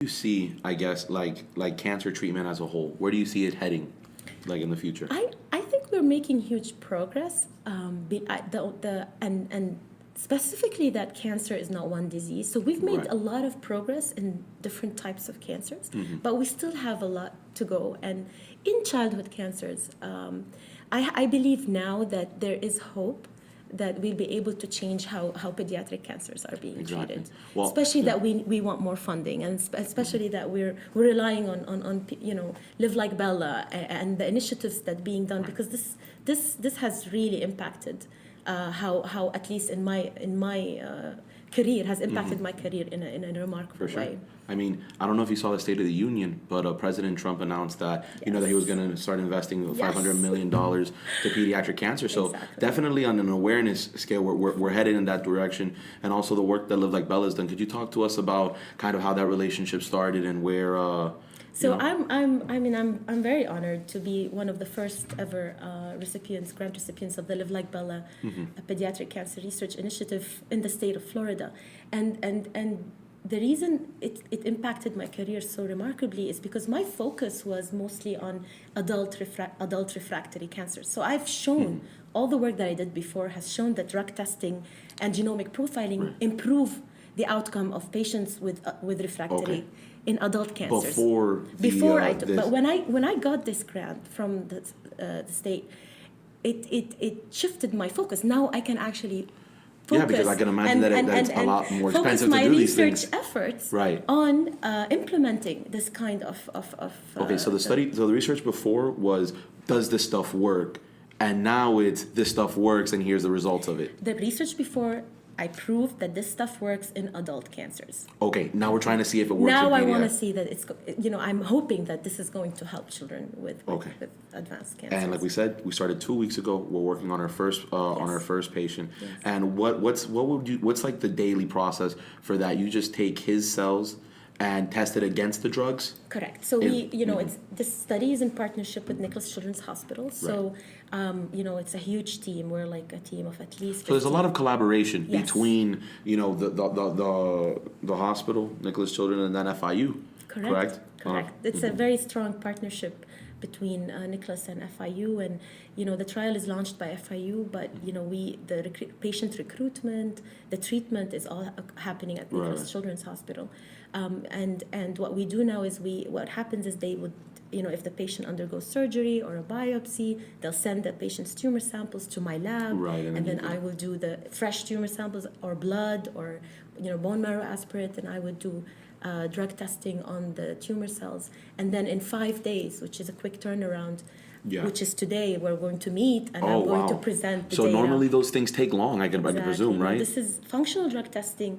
You see, I guess, like cancer treatment as a whole? Where do you see it heading, like in the future? I think we're making huge progress. And specifically that cancer is not one disease. So we've made Right. a lot of progress in different types of cancers, but we still have a lot to go. And in childhood cancers, I believe now that there is hope that we'll be able to change how pediatric cancers are being Exactly. treated. Well, Especially yeah. that we want more funding, and especially that we're relying on Live Like Bella and the initiatives that being done, because this has really impacted how at least in my career has impacted my career in a remarkable For sure. way. I mean, I don't know if you saw the State of the Union, but President Trump announced that that he was going to start investing $500 million to pediatric cancer. So Exactly. definitely on an awareness scale, we're headed in that direction, and also the work that Live Like Bella has done. Could you talk to us about kind of how that relationship started and where? So I'm very honored to be one of the first ever grant recipients of the Live Like Bella Pediatric Cancer Research Initiative in the state of Florida, and the reason it impacted my career so remarkably is because my focus was mostly on adult refractory cancers. So I've shown all the work that I did before has shown that drug testing and genomic profiling improve the outcome of patients with refractory in adult cancers. But when I got this grant from the state, it shifted my focus. Now I can actually focus because I can imagine that it's a lot more expensive to do these things. Focus my research efforts Right. on implementing this kind of Okay, so the research before was, does this stuff work? And now it's, this stuff works, and here's the results of it. the research before. I proved that this stuff works in adult cancers. Okay, now we're trying to see if it works Now in I want to pediatric. see that I'm hoping that this is going to help children with advanced cancers. And like we said, we started 2 weeks ago. We're working on our first patient. Yes. And what's like the daily process for that? You just take his cells and test it against the drugs? Correct. So this study is in partnership with Nicholas Children's Hospital. So, it's a huge team. We're like a team of at least 15. So there's a lot of collaboration Yes. between, the hospital, Nicholas Children, and then FIU. Correct? It's a very strong partnership between Nicholas and FIU, and the trial is launched by FIU, but patient recruitment, the treatment is all happening at Nicholas Children's Hospital, and what we do now is what happens is they would, if the patient undergoes surgery or a biopsy, they'll send the patient's tumor samples to my lab, and then I will do the fresh tumor samples or blood or bone marrow aspirate, and I would do drug testing on the tumor cells, and then in 5 days, which is a quick turnaround, which is today, we're going to meet and I'm going to present the so data. normally those things take long, I can presume, right? This is functional drug testing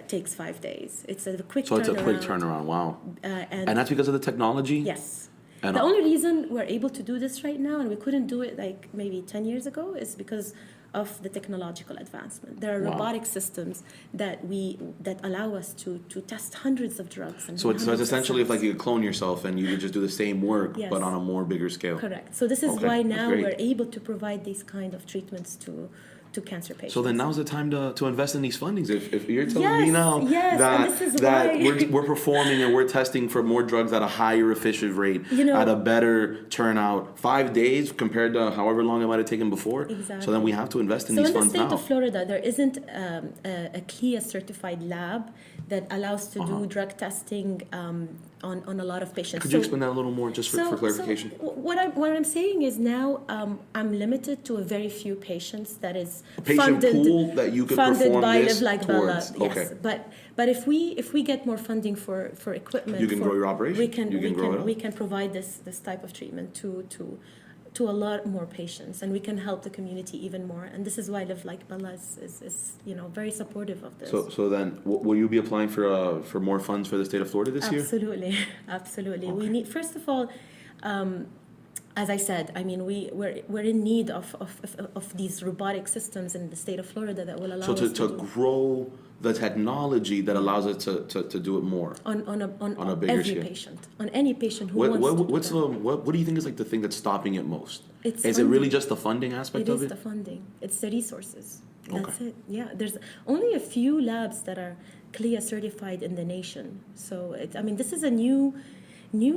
takes 5 days. It's a quick turnaround. So it's a quick turnaround, wow. And that's because of the technology? Yes. And the only reason we're able to do this right now, and we couldn't do it like maybe 10 years ago, is because of the technological advancement. There are robotic systems that allow us to test hundreds of drugs. And so it's essentially if like you could clone yourself and you could just do the same work, but on a more bigger scale. Correct. So this is why now we're able to provide these kind of treatments to cancer patients. So then now's the time to invest in these fundings. If you're telling me now that we're performing and we're testing for more drugs at a higher efficient rate, at a better turnout, 5 days compared to however long it might have taken before. Exactly. So then we have to invest in these funds now. So in the state of Florida, there isn't a CLIA certified lab that allows to do drug testing on a lot of patients. Could you explain that a little more, just for clarification? So what I'm saying is now I'm limited to a very few patients that is Patient pool that you could perform by this Live Like Bella. towards. Yes, Okay. but if we get more funding for equipment, You can grow your operation. We can provide this type of treatment to a lot more patients, and we can help the community even more. And this is why Live Like Bella is very supportive of this. So then, will you be applying for more funds for the state of Florida this year? Absolutely. Okay. We need, first of all, as I said, I mean, we're in need of these robotic systems in the state of Florida that will allow us to grow the technology that allows us to do it more on a bigger every scale. patient, on any patient who wants to. What do you think is like the thing that's stopping it most? It's is funding. it really just the funding aspect of it? It is the funding. It's the resources. That's it. Yeah, there's only a few labs that are CLIA certified in the nation. So I mean, this is a new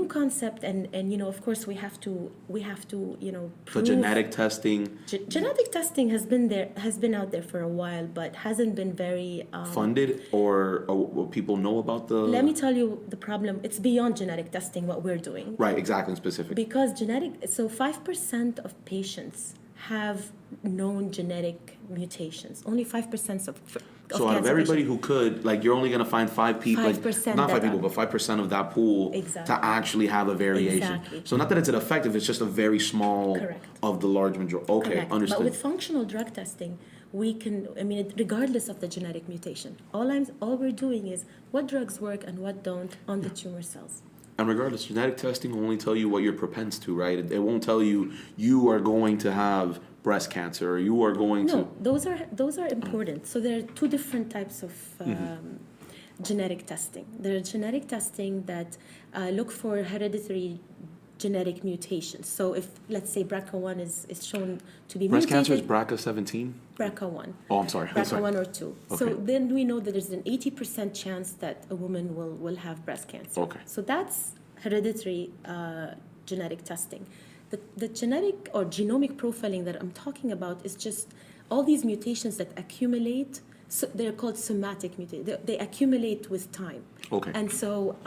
concept, and of course we have to The prove. genetic testing Genetic testing has been out there for a while, but hasn't been very funded, or people know about the. Let me tell you the problem. It's beyond genetic testing what we're doing. Right, exactly, specific. Because 5% of patients have known genetic mutations. Only 5% of So out of cancer everybody patients. who could, like, you're only going to find 5 people, 5% not 5 that people, are- but 5% of that pool Exactly. to actually have a variation. Exactly. So not that it's ineffective, it's just a very small Correct. of the large majority. Okay, Correct. understood. But with functional drug testing, we can, regardless of the genetic mutation, all we're doing is what drugs work and what don't on the tumor cells. And regardless, genetic testing will only tell you what you're propense to, right? It won't tell you you are going to have breast cancer, or you are going to. No, those are important. So there are two different types of genetic testing. There's genetic testing that look for hereditary genetic mutations. So if, let's say, BRCA1 is shown to be Breast cancer is mutated, BRCA17? BRCA1. Oh, I'm sorry. BRCA1 or 2. So Okay. then we know that there's an 80% chance that a woman will have breast cancer. Okay. So that's hereditary genetic testing. The genetic or genomic profiling that I'm talking about is just all these mutations that accumulate. So they're called somatic mutations. They accumulate with time. Okay. And so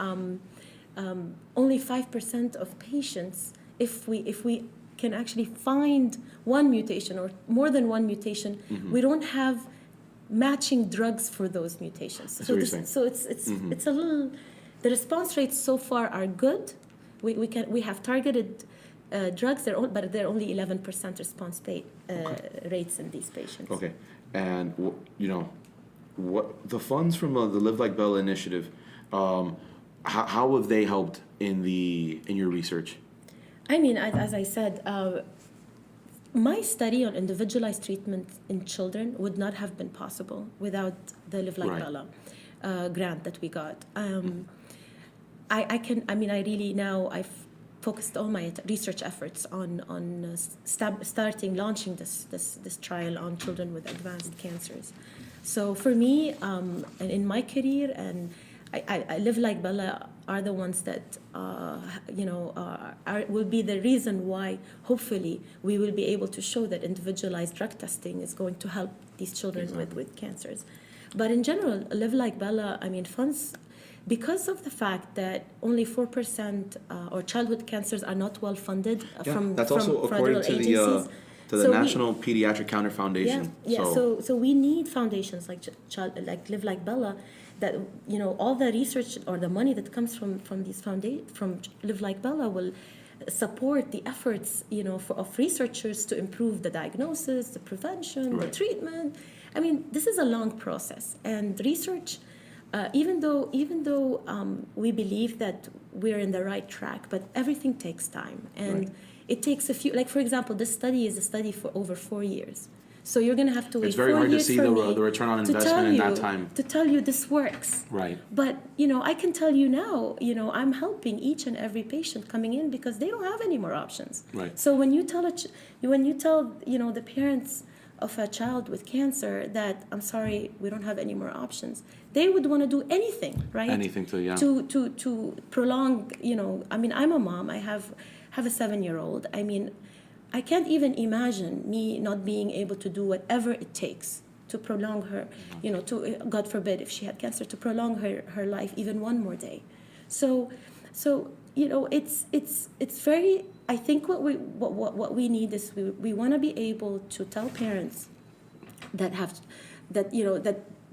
only 5% of patients, if we can actually find one mutation or more than one mutation, we don't have matching drugs for those mutations. what you're saying. So it's a little. The response rates so far are good. We have targeted drugs, but they're only 11% response rates in these patients. Okay. And, what the funds from the Live Like Bella initiative, how have they helped in your research? I mean, as I said, my study on individualized treatment in children would not have been possible without the Live Like Right. Bella grant that we got. I've focused all my research efforts on launching this trial on children with advanced cancers. So for me, and in my career, and I Live Like Bella are the ones that will be the reason why hopefully we will be able to show that individualized drug testing is going to help these children with cancers. But in general, Live Like Bella, funds, because of the fact that only 4% or childhood cancers are not well funded from that's from also federal according agencies. to the National Pediatric Counter Foundation. So we need foundations like Live Like Bella, that all the research or the money that comes from these from Live Like Bella will support the efforts of researchers to improve the diagnosis, the prevention, the treatment. This is a long process, and research. Even though we believe that we're in the right track, but everything takes time, and it takes a few. Like for example, this study is a study for over 4 years, so you're going to have to wait. It's very 4 hard to years see for the me return on to investment tell in you- that time. To tell you this works, Right. But I can tell you now, I'm helping each and every patient coming in because they don't have any more options. Right. So when you tell the parents of a child with cancer that I'm sorry, we don't have any more options, they would want to do anything, right? Anything to prolong. I'm a mom. I have a 7-year-old. I can't even imagine me not being able to do whatever it takes to prolong her. To God forbid if she had cancer, to prolong her life even one more day. So it's very. I think what we need is we want to be able to tell parents that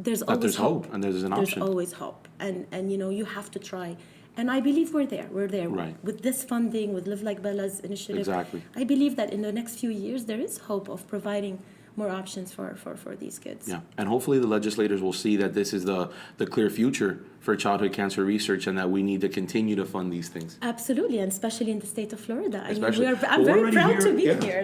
there's always hope and there's an option. There's always hope, and you have to try. And I believe we're there. Right. With this funding, with Live Like Bella's initiative. Exactly. I believe that in the next few years there is hope of providing more options for these kids. Yeah, and hopefully the legislators will see that this is the clear future for childhood cancer research, and that we need to continue to fund these things. Absolutely, and especially in the state of Florida. Especially. I'm very proud to be yeah. here.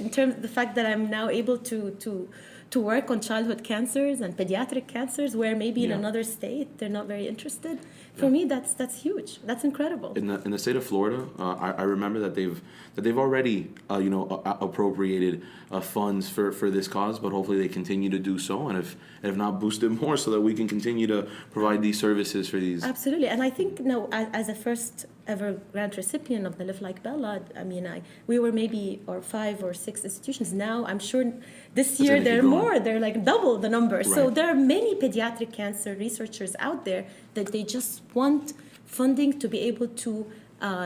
In terms of the fact that I'm now able to to work on childhood cancers and pediatric cancers, where maybe in Yeah. another state they're not very interested. For me, that's huge. That's incredible. In the state of Florida, I remember that they've already appropriated funds for this cause, but hopefully they continue to do so, and if not, boost it more so that we can continue to provide these services for these. Absolutely, and I think as a first ever grant recipient of the Live Like Bella, we were maybe 5 or 6 institutions. Now I'm sure this year gonna there are keep growing. more. They're like double the number. So Right. there are many pediatric cancer researchers out there that they just want funding to be able to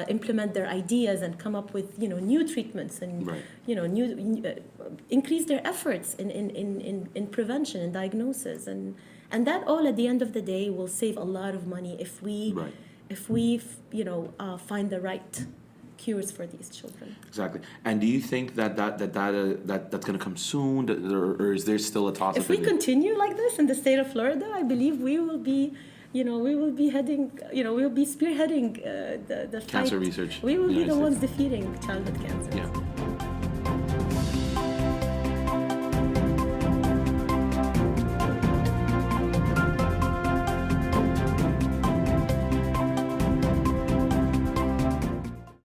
implement their ideas and come up with new treatments and Right. increase their efforts in prevention and diagnosis, and that all at the end of the day will save a lot of money if we Right. find the right cures for these children. Exactly. And do you think that's going to come soon, or is there still a toss-up? If we continue like this in the state of Florida, I believe we will be heading, we will be spearheading the fight. Cancer research We will in the be the United ones defeating childhood cancer. Yeah.